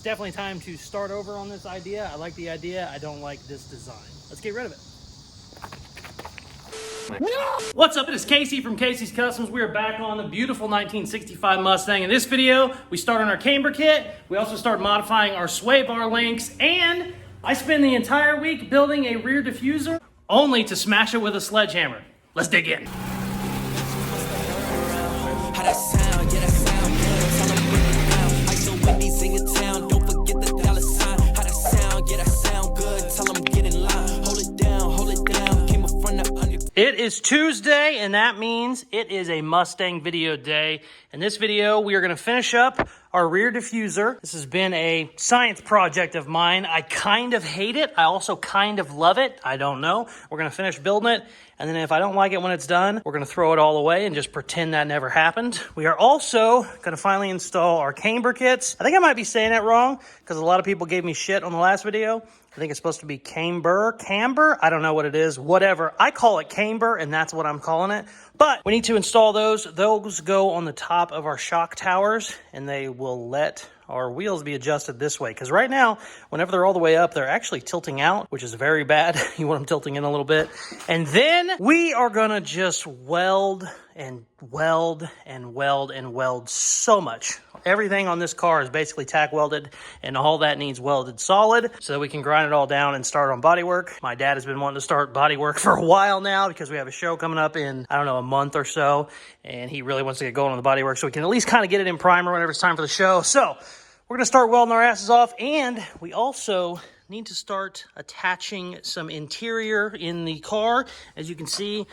It's definitely time to start over on this idea. I like the idea. I don't like this design. Let's get rid of it. No! What's up? It is Casey from Caseyscustoms. We are back on the beautiful 1965 Mustang. In this video, we start on our camber kit. We also start modifying our sway bar links, and I spend the entire week building a rear diffuser only to smash it with a sledgehammer. Let's dig in. How that sound, yeah, that sound good. Tell them bring it down. Like the Wendy's in your town, don't forget the dollar sign. How that sound, yeah, that sound good. Tell them get in line. Hold it down, came up from the under. It is Tuesday, and that means it is a Mustang video day. In this video, we are going to finish up our rear diffuser. This has been a science project of mine. I kind of hate it. I also kind of love it. I don't know. We're going to finish building it, and then if I don't like it when it's done, we're going to throw it all away and just pretend that never happened. We are also going to finally install our camber kits. I think I might be saying it wrong because a lot of people gave me shit on the last video. I think it's supposed to be camber. I don't know what it is. Whatever. I call it camber, and that's what I'm calling it. But we need to install those. Those go on the top of our shock towers, and they will let our wheels be adjusted this way. Because right now, whenever they're all the way up, they're actually tilting out, which is very bad. You want them tilting in a little bit. And then we are going to just weld and weld and weld and weld so much. Everything on this car is basically tack welded, and all that needs welded solid so that we can grind it all down and start on bodywork. My dad has been wanting to start bodywork for a while now because we have a show coming up in, I don't know, a month or so, and he really wants to get going on the bodywork so we can at least kind of get it in primer whenever it's time for the show. So we're going to start welding our asses off, and we also need to start attaching some interior in the car. As you can see,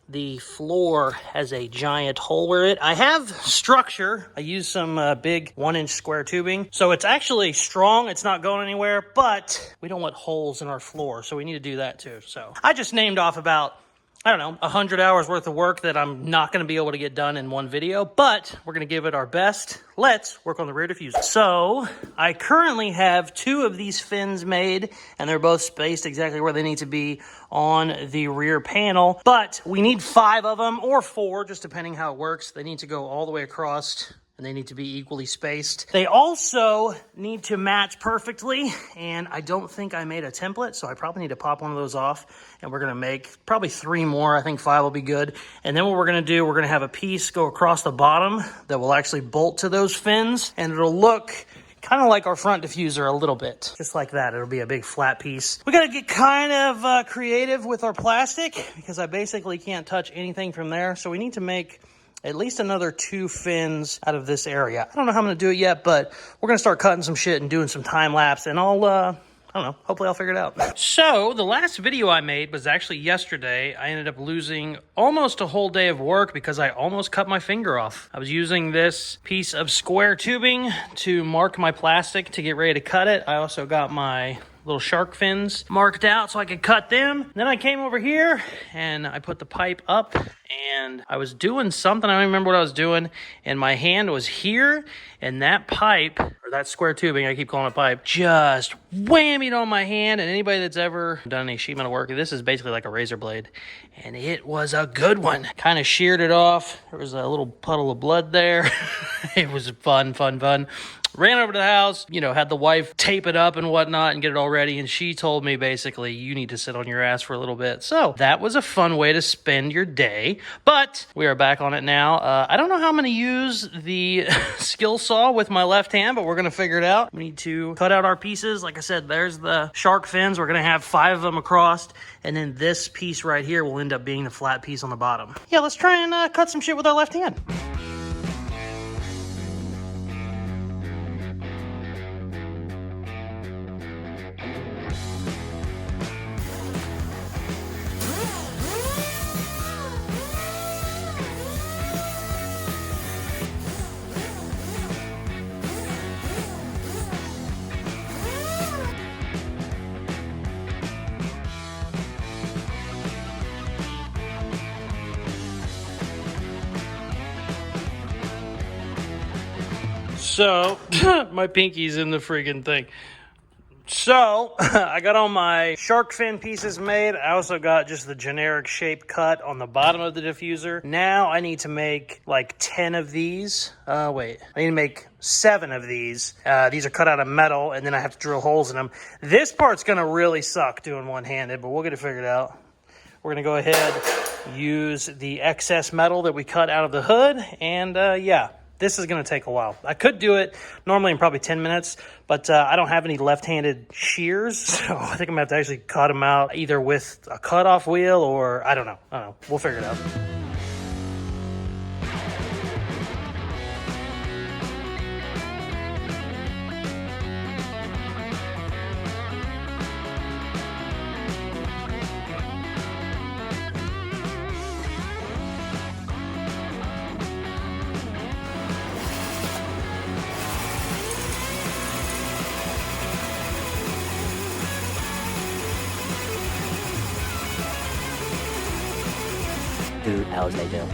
the floor has a giant hole where I have structure. I use some big 1-inch square tubing. So it's actually strong. It's not going anywhere, but we don't want holes in our floor. So we need to do that too. So I just named off about, I don't know, 100 hours worth of work that I'm not going to be able to get done in one video, but we're going to give it our best. Let's work on the rear diffuser. So I currently have 2 of these fins made, and they're both spaced exactly where they need to be on the rear panel, but we need 5 of them or 4, just depending how it works. They need to go all the way across, and they need to be equally spaced. They also need to match perfectly, and I don't think I made a template, so I probably need to pop one of those off, and we're gonna make probably 3 more. I think 5 will be good. And then what we're gonna do, we're gonna have a piece go across the bottom that will actually bolt to those fins, and it'll look kind of like our front diffuser a little bit. Just like that, it'll be a big flat piece. We gotta get kind of creative with our plastic because I basically can't touch anything from there, so we need to make at least another 2 fins out of this area. I don't know how I'm gonna do it yet, but we're gonna start cutting some shit and doing some time lapse, and I don't know, hopefully I'll figure it out. So the last video I made was actually yesterday. I ended up losing almost a whole day of work because I almost cut my finger off. I was using this piece of square tubing to mark my plastic to get ready to cut it. I also got my little shark fins marked out so I could cut them. Then I came over here and I put the pipe up, and I was doing something. I don't remember what I was doing, and my hand was here, and that pipe, or that square tubing, I keep calling it pipe, just whammied on my hand. And anybody that's ever done any sheet metal work, this is basically like a razor blade, and it was a good one. Kind of sheared it off. There was a little puddle of blood there. It was fun. Ran over to the house, you know, had the wife tape it up and whatnot and get it all ready. And she told me basically, you need to sit on your ass for a little bit. So that was a fun way to spend your day. But we are back on it now. I don't know how I'm going to use the skill saw with my left hand, but we're going to figure it out. We need to cut out our pieces. Like I said, there's the shark fins. We're going to have 5 of them across. And then this piece right here will end up being the flat piece on the bottom. Yeah, let's try and cut some shit with our left hand. So, my pinky's in the friggin' thing. So, I got all my shark fin pieces made. I also got just the generic shape cut on the bottom of the diffuser. Now I need to make like 10 of these. Wait, I need to make 7 of these. These are cut out of metal, and then I have to drill holes in them. This part's gonna really suck doing one-handed, but we'll get it figured out. We're gonna go ahead, use the excess metal that we cut out of the hood, and yeah. This is going to take a while. I could do it normally in probably 10 minutes, but I don't have any left-handed shears, so I think I'm going to have to actually cut them out either with a cutoff wheel or I don't know. We'll figure it out. Two hours later.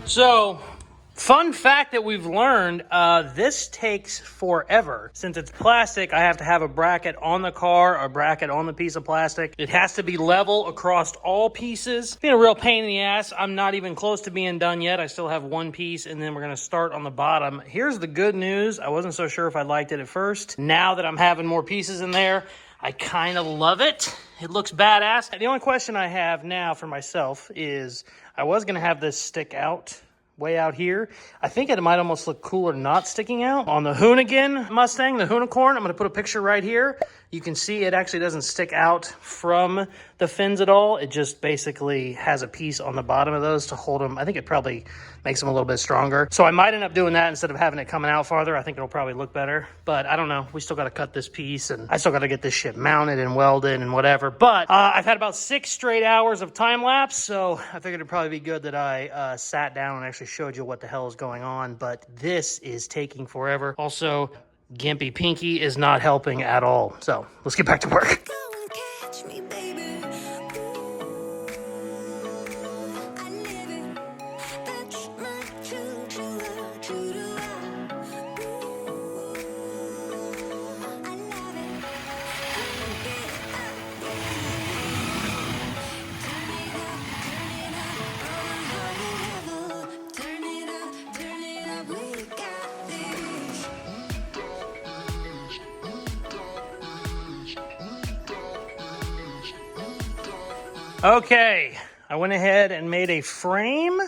So, fun fact that we've learned, this takes forever. Since it's plastic, I have to have a bracket on the car, a bracket on the piece of plastic. It has to be level across all pieces. It's been a real pain in the ass. I'm not even close to being done yet. I still have one piece, and then we're gonna start on the bottom. Here's the good news. I wasn't so sure if I liked it at first. Now that I'm having more pieces in there, I kind of love it. It looks badass. The only question I have now for myself is, I was gonna have this stick out way out here. I think it might almost look cooler not sticking out. On the Hoonigan Mustang, the Hoonicorn, I'm going to put a picture right here. You can see it actually doesn't stick out from the fins at all. It just basically has a piece on the bottom of those to hold them. I think it probably makes them a little bit stronger. So I might end up doing that instead of having it coming out farther. I think it'll probably look better, but I don't know. We still got to cut this piece, and I still got to get this shit mounted and welded and whatever. But I've had about 6 straight hours of time lapse, so I figured it'd probably be good that I sat down and actually showed you what the hell is going on. But this is taking forever. Also, Gimpy Pinky is not helping at all. So let's get back to work. Okay, I went ahead and made a frame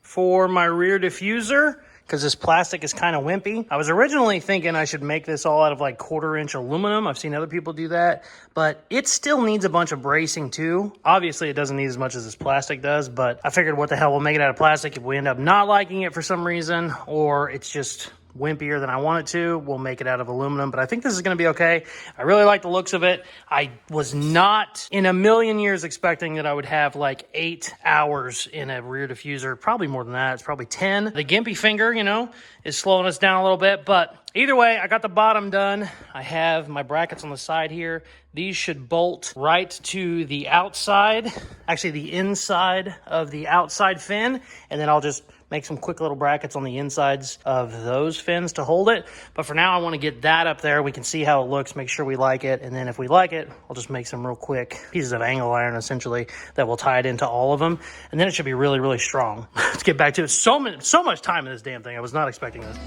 for my rear diffuser because this plastic is kind of wimpy. I was originally thinking I should make this all out of like 1/4-inch aluminum. I've seen other people do that, but it still needs a bunch of bracing too. Obviously, it doesn't need as much as this plastic does, but I figured what the hell, we'll make it out of plastic. If we end up not liking it for some reason, or it's just wimpier than I want it to, we'll make it out of aluminum. But I think this is going to be okay. I really like the looks of it. I was not in a million years expecting that I would have like 8 hours in a rear diffuser. Probably more than that. It's probably 10. The gimpy finger, you know, is slowing us down a little bit. But either way, I got the bottom done. I have my brackets on the side here. These should bolt right to the outside, actually the inside of the outside fin. And then I'll just make some quick little brackets on the insides of those fins to hold it. But for now, I want to get that up there. We can see how it looks, make sure we like it. And then if we like it, I'll just make some real quick pieces of angle iron, essentially, that will tie it into all of them. And then it should be really, really strong. Let's get back to it. So much time in this damn thing. I was not expecting this.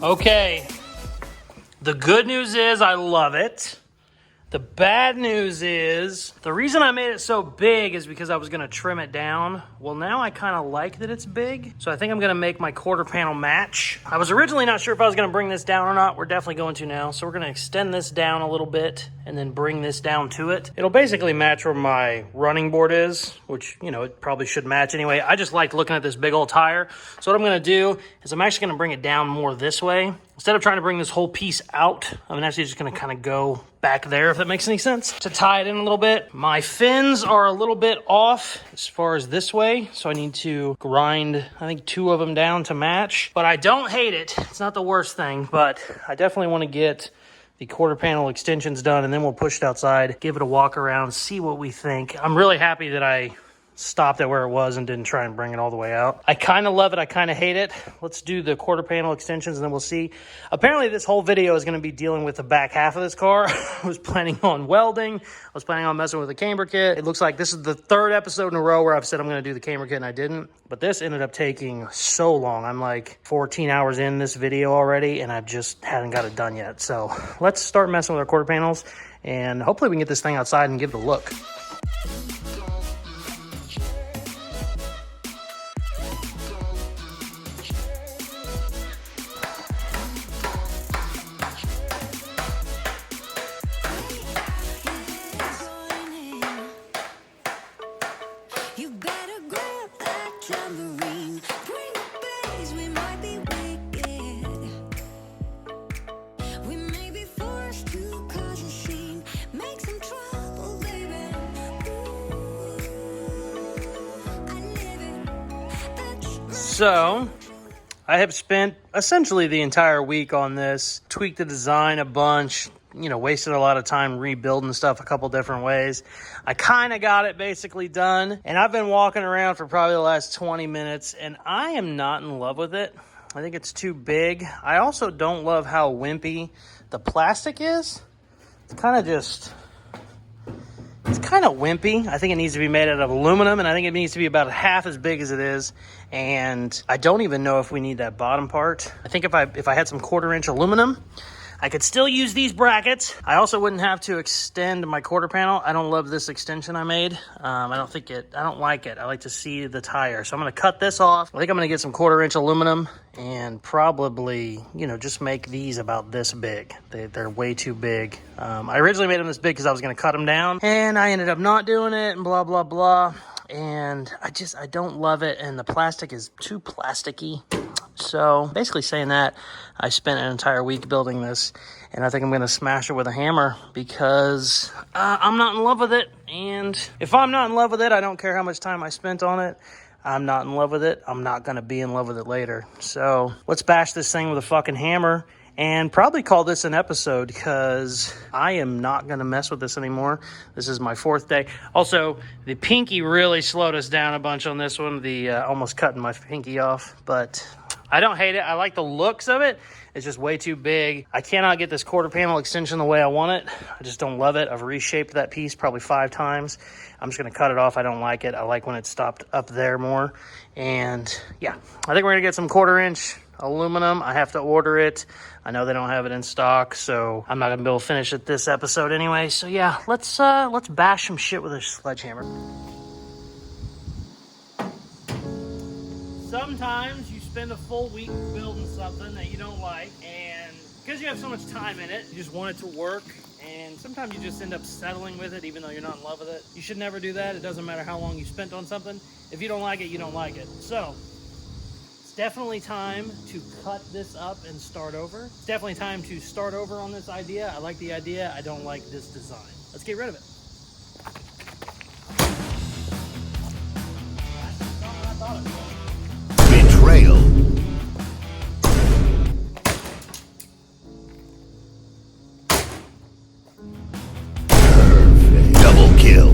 Okay. The good news is I love it. The bad news is, the reason I made it so big is because I was gonna trim it down. Well, now I kind of like that it's big, so I think I'm gonna make my quarter panel match. I was originally not sure if I was gonna bring this down or not. We're definitely going to now. So we're gonna extend this down a little bit and then bring this down to it. It'll basically match where my running board is, which, you know, it probably should match anyway. I just like looking at this big old tire. So what I'm gonna do is I'm actually gonna bring it down more this way. Instead of trying to bring this whole piece out, I'm actually just gonna kind of go back there, if that makes any sense, to tie it in a little bit. My fins are a little bit off as far as this way, so I need to grind, I think, 2 of them down to match. But I don't hate it. It's not the worst thing, but I definitely want to get the quarter panel extensions done, and then we'll push it outside, give it a walk around, see what we think. I'm really happy that I stopped it where it was and didn't try and bring it all the way out. I kind of love it. I kind of hate it. Let's do the quarter panel extensions and then we'll see. Apparently this whole video is going to be dealing with the back half of this car. I was planning on welding. I was planning on messing with the camber kit. It looks like this is the third episode in a row where I've said I'm going to do the camber kit and I didn't. But this ended up taking so long. I'm like 14 hours in this video already and I just haven't got it done yet. So let's start messing with our quarter panels and hopefully we can get this thing outside and give it a look. So, I have spent essentially the entire week on this, tweaked the design a bunch, you know, wasted a lot of time rebuilding stuff a couple different ways. I kind of got it basically done, and I've been walking around for probably the last 20 minutes, and I am not in love with it. I think it's too big. I also don't love how wimpy the plastic is. It's kind of wimpy. I think it needs to be made out of aluminum, and I think it needs to be about half as big as it is. And I don't even know if we need that bottom part. I think if I had some 1/4-inch aluminum, I could still use these brackets. I also wouldn't have to extend my quarter panel. I don't love this extension I made. I don't like it. I like to see the tire. So I'm gonna cut this off. I think I'm gonna get some 1/4-inch aluminum and probably, you know, just make these about this big. They're way too big. I originally made them this big because I was gonna cut them down and I ended up not doing it and blah, blah, blah. And I don't love it. And the plastic is too plasticky. So basically saying that, I spent an entire week building this and I think I'm going to smash it with a hammer because I'm not in love with it. And if I'm not in love with it, I don't care how much time I spent on it. I'm not in love with it. I'm not going to be in love with it later. So let's bash this thing with a fucking hammer and probably call this an episode because I am not going to mess with this anymore. This is my 4th day. Also, the pinky really slowed us down a bunch on this one. The almost cutting my pinky off, but I don't hate it. I like the looks of it. It's just way too big. I cannot get this quarter panel extension the way I want it. I just don't love it. I've reshaped that piece probably 5 times. I'm just going to cut it off. I don't like it. I like when it stopped up there more. And yeah, I think we're going to get some 1/4-inch aluminum. I have to order it. I know they don't have it in stock, so I'm not going to be able to finish it this episode anyway. So yeah, let's bash some shit with a sledgehammer. Sometimes you spend a full week building something that you don't like, and because you have so much time in it, you just want it to work, and sometimes you just end up settling with it even though you're not in love with it. You should never do that. It doesn't matter how long you spent on something. If you don't like it, you don't like it. So it's definitely time to cut this up and start over. It's definitely time to start over on this idea. I like the idea. I don't like this design. Let's get rid of it. Betrayal. Perfect. Double kill.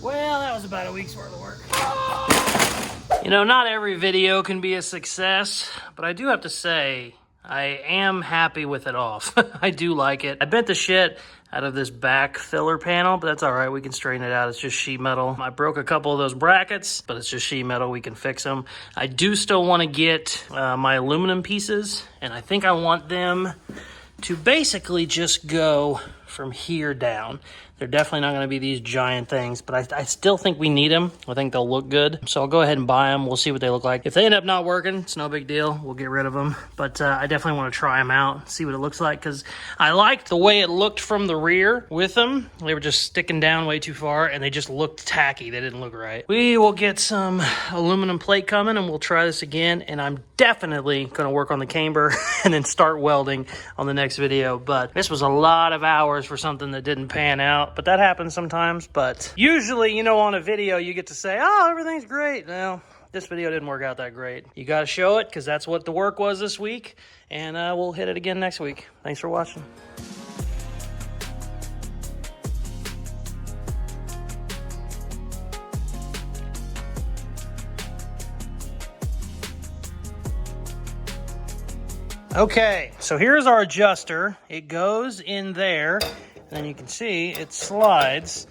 Well, that was about a week's worth of work. You know, not every video can be a success, but I do have to say, I am happy with it off. I do like it. I bent the shit out of this back filler panel, but that's all right. We can straighten it out. It's just sheet metal. I broke a couple of those brackets, but it's just sheet metal. We can fix them. I do still want to get my aluminum pieces, and I think I want them to basically just go from here down. They're definitely not going to be these giant things, but I still think we need them. I think they'll look good. So I'll go ahead and buy them. We'll see what they look like. If they end up not working, it's no big deal. We'll get rid of them. But I definitely want to try them out, see what it looks like, because I liked the way it looked from the rear with them. They were just sticking down way too far, and they just looked tacky. They didn't look right. We will get some aluminum plate coming, and we'll try this again. And I'm definitely going to work on the camber and then start welding on the next video. But this was a lot of hours for something that didn't pan out. out, but that happens sometimes. But usually, you know, on a video, you get to say, oh, everything's great. Well, this video didn't work out that great. You got to show it because that's what the work was this week. And we'll hit it again next week. Thanks for watching. Okay, so here's our adjuster. It goes in there, and then you can see it slides.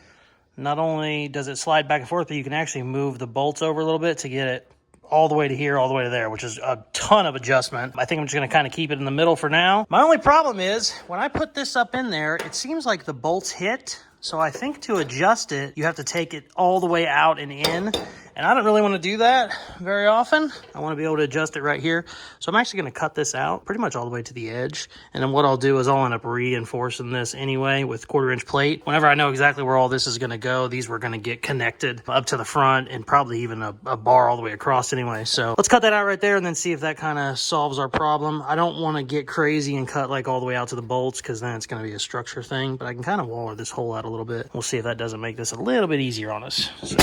Not only does it slide back and forth, but you can actually move the bolts over a little bit to get it all the way to here, all the way to there, which is a ton of adjustment. I think I'm just gonna kind of keep it in the middle for now. My only problem is, when I put this up in there, it seems like the bolts hit. So I think to adjust it, you have to take it all the way out and in. And I don't really want to do that very often. I want to be able to adjust it right here. So I'm actually going to cut this out pretty much all the way to the edge. And then what I'll do is I'll end up reinforcing this anyway with 1/4-inch plate. Whenever I know exactly where all this is going to go, these were going to get connected up to the front and probably even a bar all the way across anyway. So let's cut that out right there and then see if that kind of solves our problem. I don't want to get crazy and cut like all the way out to the bolts because then it's going to be a structure thing. But I can kind of waller this hole out a little bit. We'll see if that doesn't make this a little bit easier on us. So.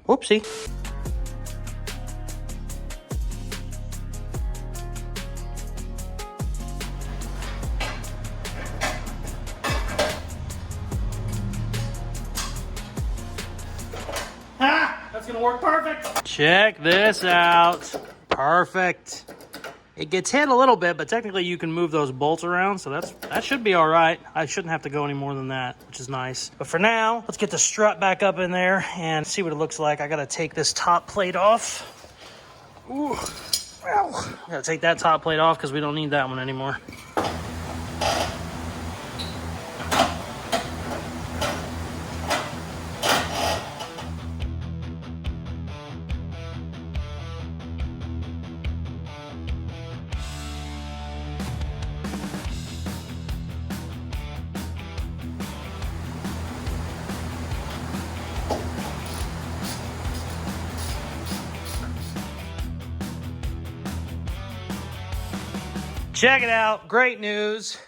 Whoopsie. That's gonna work perfect. Check this out. Perfect. It gets hit a little bit, but technically you can move those bolts around, so that should be all right. I shouldn't have to go any more than that, which is nice. But for now, let's get the strut back up in there and see what it looks like. I gotta take this top plate off. Ooh, well, I gotta take that top plate off because we don't need that one anymore. Check it out. Great news.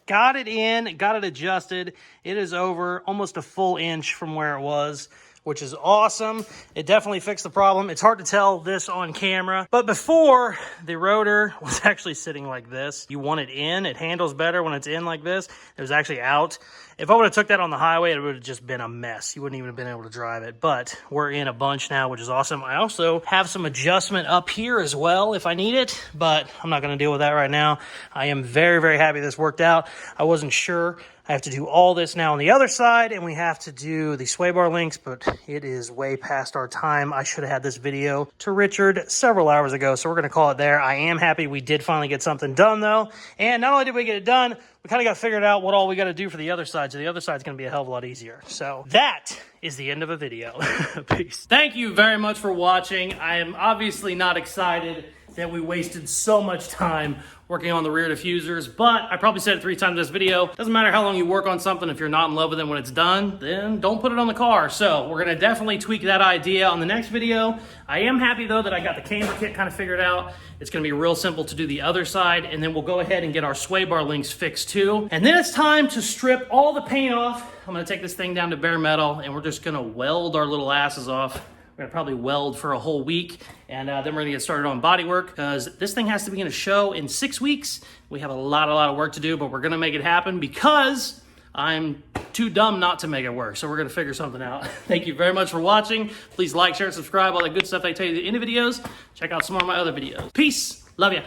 Got it in, got it adjusted. It is over almost a full inch from where it was, which is awesome. It definitely fixed the problem. It's hard to tell this on camera, but before the rotor was actually sitting like this. You want it in, it handles better when it's in like this. It was actually out. If I would have took that on the highway, it would have just been a mess. You wouldn't even have been able to drive it, but we're in a bunch now, which is awesome. I also have some adjustment up here as well if I need it, but I'm not gonna deal with that right now. I am very, very happy this worked out. I wasn't sure. I have to do all this now on the other side, and we have to do the sway bar links, but it is way past our time. I should have had this video to Richard several hours ago, so we're going to call it there. I am happy we did finally get something done, though. And not only did we get it done, we kind of got figured out what all we got to do for the other side, so the other side's going to be a hell of a lot easier. So that is the end of a video. Peace. Thank you very much for watching. I am obviously not excited that we wasted so much time working on the rear diffusers, but I probably said it 3 times in this video. Doesn't matter how long you work on something, if you're not in love with it when it's done, then don't put it on the car. So we're gonna definitely tweak that idea on the next video. I am happy though that I got the camber kit kind of figured out. It's gonna be real simple to do the other side, and then we'll go ahead and get our sway bar links fixed too. And then it's time to strip all the paint off. I'm gonna take this thing down to bare metal, and we're just gonna weld our little asses off. We're gonna probably weld for a whole week, and then we're gonna get started on body work because this thing has to be in a show in 6 weeks. We have a lot of work to do, but we're gonna make it happen because I'm too dumb not to make it work. So we're gonna figure something out. Thank you very much for watching. Please like, share, and subscribe, all that good stuff I tell you in the videos. Check out some more of my other videos. Peace, love ya.